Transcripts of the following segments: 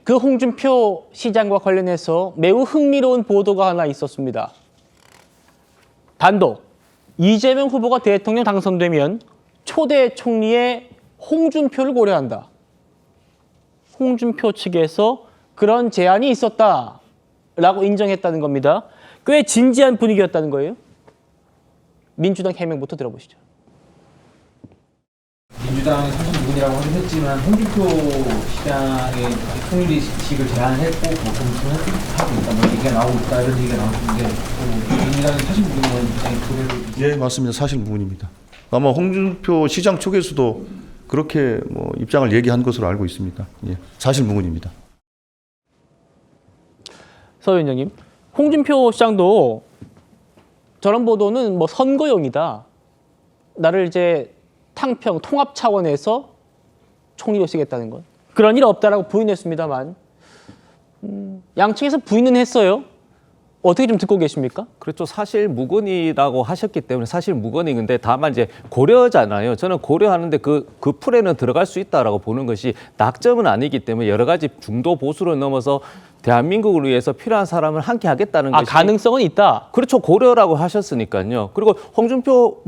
그 홍준표 시장과 관련해서 매우 흥미로운 보도가 하나 있었습니다. 단독 이재명 후보가 대통령 당선되면 초대 총리의 홍준표를 고려한다. 홍준표 측에서 그런 제안이 있었다라고 인정했다는 겁니다. 꽤 진지한 분위기였다는 거예요. 민주당 해명부터 들어보시죠. 민주당이 사실 누군이라고 하긴 했지만 홍준표 시장의 총리직을 제안했고 검토를 하고 있다, 뭐 얘기가 나오고 있다 이런 얘기가 나오는데 민주당이 사실 누군이라는 입장이 그대로. 예, 맞습니다. 사실무근입니다. 아마 홍준표 시장 쪽에서도 그렇게 입장을 얘기한 것으로 알고 있습니다. 예, 사실무근입니다. 서 위원장님, 홍준표 시장도 저런 보도는 선거용이다. 나를 이제 탕평 통합 차원에서 총리로 쓰겠다는 건 그런 일 없다라고 부인했습니다만 양측에서 부인은 했어요. 어떻게 좀 듣고 계십니까? 그렇죠. 사실 무근이라고 하셨기 때문에 사실 무근인데 다만 이제 고려잖아요. 저는 고려하는데 그 풀에는 들어갈 수 있다라고 보는 것이 낙점은 아니기 때문에 여러 가지 중도 보수를 넘어서 대한민국을 위해서 필요한 사람을 함께 하겠다는 것이 가능성은 있다. 그렇죠. 고려라고 하셨으니까요. 그리고 홍준표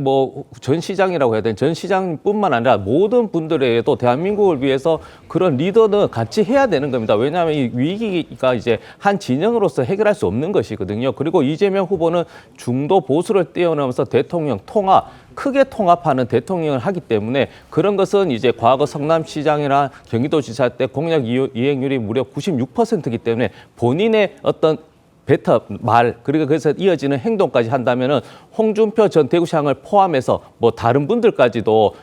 전 시장이라고 해야 되나 전 시장뿐만 아니라 모든 분들에게도 대한민국을 위해서 그런 리더는 같이 해야 되는 겁니다. 왜냐하면 이 위기가 이제 한 진영으로서 해결할 수 없는 것이거든요. 그리고 이재명 후보는 중도 보수를 뛰어넘어서 대통령 통합 크게 통합하는 대통령을 하기 때문에 그런 것은 이제 과거 성남시장이나 경기도지사 때 공약 이행률이 무려 96%이기 때문에 본인의 어떤 말 그리고 그래서 이어지는 행동까지 한다면은 홍준표 전 대구시장을 포함해서 다른 분들까지도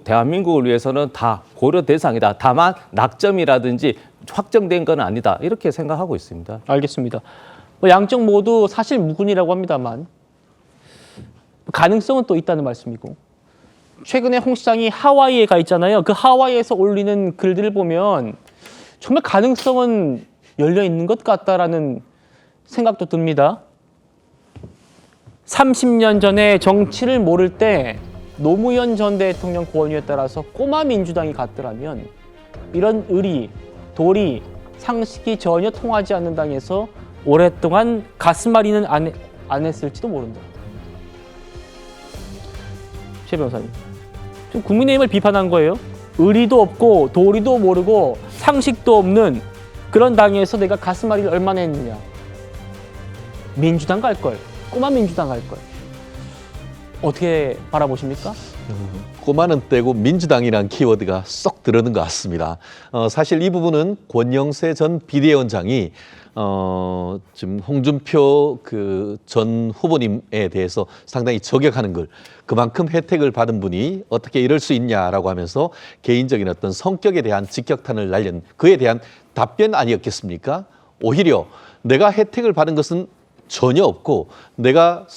대한민국을 위해서는 다 고려 대상이다. 다만 낙점이라든지 확정된 건 아니다. 이렇게 생각하고 있습니다. 알겠습니다. 양쪽 모두 사실 무근이라고 합니다만 가능성은 또 있다는 말씀이고 최근에 홍 시장이 하와이에 가 있잖아요. 그 하와이에서 올리는 글들을 보면 정말 가능성은 열려 있는 것 같다라는 생각도 듭니다. 30년 전에 정치를 모를 때 노무현 전 대통령 권유에 따라서 꼬마 민주당이 갔더라면 이런 의리, 도리, 상식이 전혀 통하지 않는 당에서 오랫동안 가슴앓이는 안 했을지도 모른다. 최 변호사님, 지금 국민의힘을 비판한 거예요. 의리도 없고 도리도 모르고 상식도 없는 그런 당에서 내가 가슴앓이를 얼마나 했느냐. 민주당 갈 걸, 꼬마 민주당 갈 걸. 어떻게 바라보십니까? 꼬마는 떼고 민주당이라는 키워드가 쏙 들어오는 것 같습니다. 사실 이 부분은 권영세 전 비대위원장이 지금 홍준표 전 후보님에 대해서 상당히 저격하는 걸 그만큼 혜택을 받은 분이 어떻게 이럴 수 있냐라고 하면서 개인적인 어떤 성격에 대한 직격탄을 날린 그에 대한 답변 아니었겠습니까? 오히려 내가 혜택을 받은 것은 전혀 없고 내가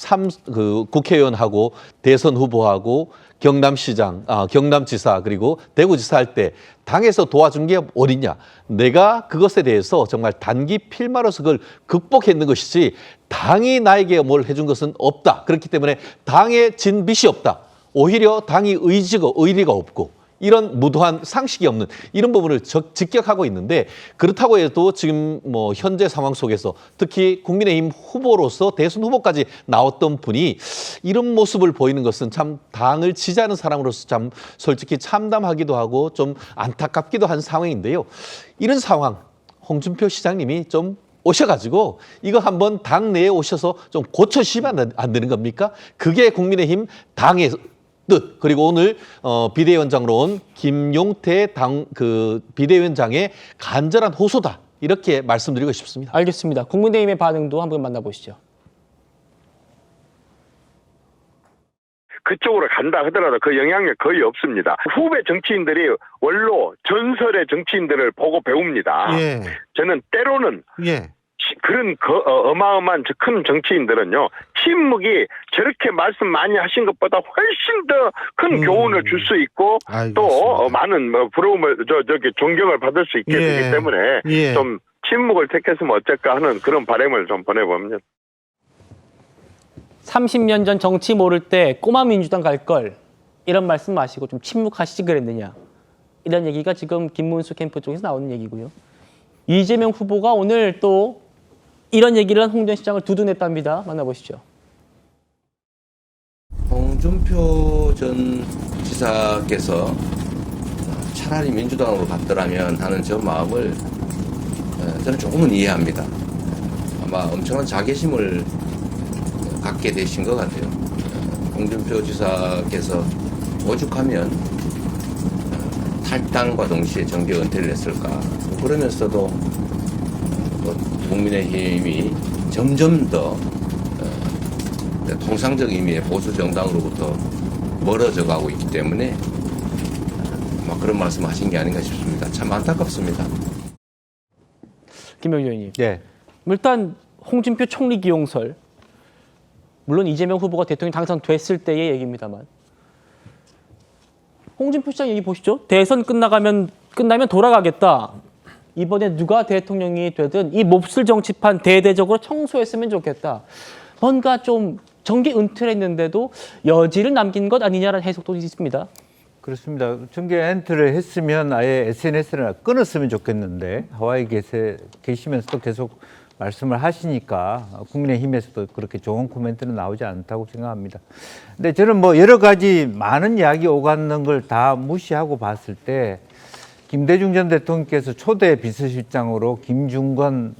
국회의원하고 대선 후보하고 경남시장, 경남지사 그리고 대구지사 할 때 당에서 도와준 게 어딨냐. 내가 그것에 대해서 정말 단기 필마로서 그걸 극복했는 것이지 당이 나에게 뭘 해준 것은 없다. 그렇기 때문에 당에 진 빚이 없다. 오히려 당이 의리가 없고 이런 무도한 상식이 없는 이런 부분을 직격하고 있는데 그렇다고 해도 지금 현재 상황 속에서 특히 국민의힘 후보로서 대선 후보까지 나왔던 분이 이런 모습을 보이는 것은 참 당을 지지하는 사람으로서 참 솔직히 참담하기도 하고 좀 안타깝기도 한 상황인데요. 이런 상황 홍준표 시장님이 좀 오셔가지고 이거 한번 당내에 오셔서 좀 고쳐주시면 안 되는 겁니까? 그게 국민의힘 당의 뜻 그리고 오늘 비대위원장으로 온 김용태 비대위원장의 간절한 호소다 이렇게 말씀드리고 싶습니다. 알겠습니다. 국민의힘의 반응도 한번 만나보시죠. 그쪽으로 간다 하더라도 그 영향력 거의 없습니다. 후배 정치인들이 원로 전설의 정치인들을 보고 배웁니다. 예. 저는 때로는 예. 그런 어마어마한 큰 정치인들은요, 침묵이 저렇게 말씀 많이 하신 것보다 훨씬 더 큰 교훈을 줄 수 있고, 알겠습니다. 또 많은 부러움을, 존경을 받을 수 있게 되기 때문에 예. 좀 침묵을 택했으면 어쩔까 하는 그런 바람을 좀 보내봅니다. 30년 전 정치 모를 때 꼬마 민주당 갈 걸 이런 말씀 마시고 좀 침묵하시지 그랬느냐. 이런 얘기가 지금 김문수 캠프 쪽에서 나오는 얘기고요. 이재명 후보가 오늘 또 이런 얘기를 한 홍 전 시장을 두둔했답니다. 만나보시죠. 홍준표 전 지사께서 차라리 민주당으로 갔더라면 하는 저 마음을 저는 조금은 이해합니다. 아마 엄청난 자괴심을 갖게 되신 것 같아요. 홍준표 지사께서 오죽하면 탈당과 동시에 정계 은퇴를 했을까. 그러면서도 국민의힘이 점점 더 통상적 의미의 보수 정당으로부터 멀어져 가고 있기 때문에 아마 그런 말씀하신 게 아닌가 싶습니다. 참 안타깝습니다. 김병주 의원님. 네. 일단 홍준표 총리 기용설, 물론 이재명 후보가 대통령 당선됐을 때의 얘기입니다만, 홍준표 시장 얘기 보시죠. 대선 끝나면 돌아가겠다. 이번에 누가 대통령이 되든 이 몹쓸 정치판 대대적으로 청소했으면 좋겠다. 뭔가 좀 정계 은퇴를 했는데도 여지를 남긴 것 아니냐라는 해석도 있습니다. 그렇습니다. 정계 엔트를 했으면 아예 SNS를 끊었으면 좋겠는데 하와이 계시면서도 계속 말씀을 하시니까 국민의힘에서도 그렇게 좋은 코멘트는 나오지 않다고 생각합니다. 근데 저는 뭐 여러 가지 많은 이야기 오가는 걸 다 무시하고 봤을 때 김대중 전 대통령께서 초대 비서실장으로 김중건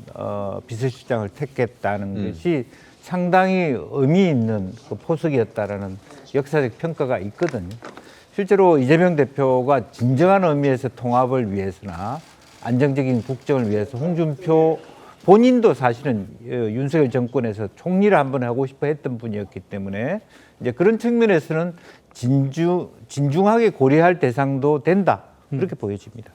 비서실장을 택했다는 것이 상당히 의미 있는 그 포석이었다라는 역사적 평가가 있거든요. 실제로 이재명 대표가 진정한 의미에서 통합을 위해서나 안정적인 국정을 위해서 홍준표 본인도 사실은 윤석열 정권에서 총리를 한번 하고 싶어 했던 분이었기 때문에 이제 그런 측면에서는 진중하게 고려할 대상도 된다. 그렇게 보여집니다.